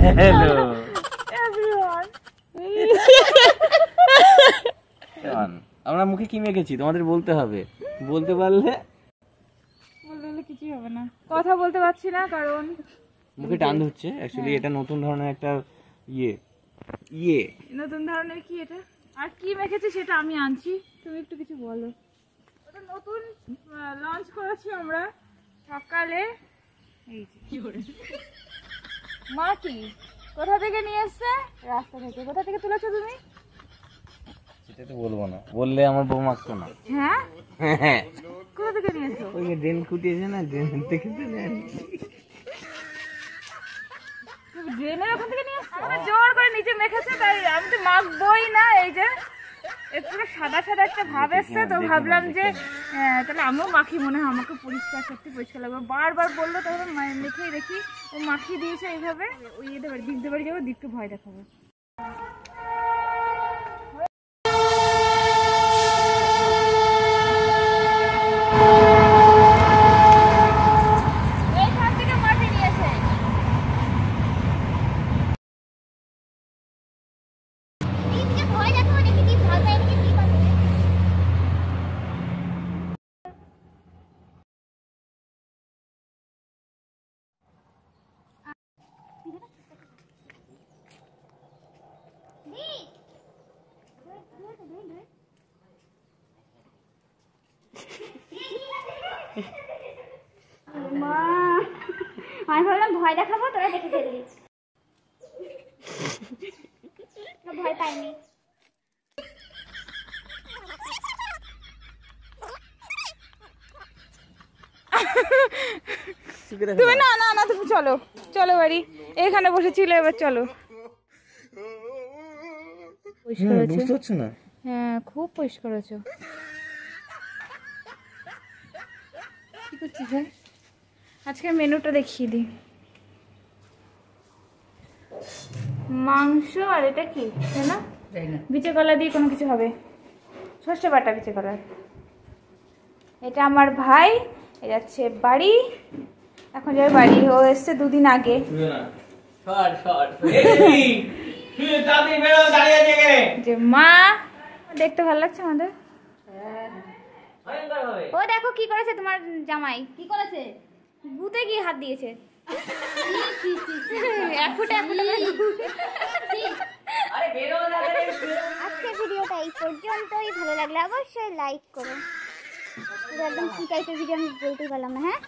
Hello আমরা মুখে কি মেখেছি তোমাদের বলতে হবে, বলতে পারলে কিছুই হবে না। কথা বলতে পারছি না কারণ মুখে টান ধরছে। অ্যাকচুয়ালি এটা নতুন ধরনের একটা নতুন ধরনের কি এটা, আর কি মেখেছি সেটা আমি আনছি, তুমি একটু কিছু বলো। ওটা নতুন লঞ্চ করেছি আমরা সকালে। এই যে কি করে মা কি কোথা থেকে নিয়ে এসছে? রাস্তা থেকে। কোথা থেকে তুলেছো তুমি? সেটা তো বলবো না, বললে আমার বউ মাখতো না। হ্যাঁ হ্যাঁ কোথা থেকে নিয়েছো? ওই যে ড্রেন খুঁটিয়েছে না, ড্রেন থেকে ড্রেনের ওখান থেকে নিয়ে এসছো? মানে জোর করে নিচে মেখেছে, তাই আমি তো মাখবই না। এই যে একটু সাদা সাদা একটা ভাব এসছে, তো ভাবলাম যে তাহলে আমিও মাখি, মনে হয় আমাকে পরিষ্কার সত্যি পরিষ্কার লাগবে। বারবার বললো তখন মেখেই দেখি ও মাখিয়ে দিয়েছে এইভাবে। ওই এদের বাড়ি দীপদের বাড়ি যাবো, দীপকে ভয় দেখাবো। আমি ভাবলাম ভয় দেখাবো, তোরা দেখে ফেললি। ভয় পাইনি। তুমি না না না তুমি চলো চলো বাড়ি, এখানে বসেছিলে, এবার চলো। পরিষ্কার হয়েছে? বুঝতে পারছো না? হ্যাঁ খুব পরিষ্কার হয়েছে। কি করছিস? হ্যাঁ আজকে মেনুটা দেখিয়ে দিই। মাংস আর এটা কি না, বিচে কলা দিয়ে কোনো কিছু হবে, সর্ষে বাটা বিচে কলার। এটা আমার ভাই, এ যাচ্ছে বাড়ি, এখন যাবে বাড়ি। ও এসছে দুদিন আগে। যে মা দেখতে ভালো লাগছে আমাদের। ও দেখো কি করেছে তোমার জামাই, কি করেছে? ভূতে গিয়ে হাত দিয়েছে। এক ফুটা আজকের ভিডিওটা এই পর্যন্তই। ভালো লাগলে অবশ্যই লাইক করো। একদম কি টাইপের ভিডিও আমি বলতেই পারলাম না। হ্যাঁ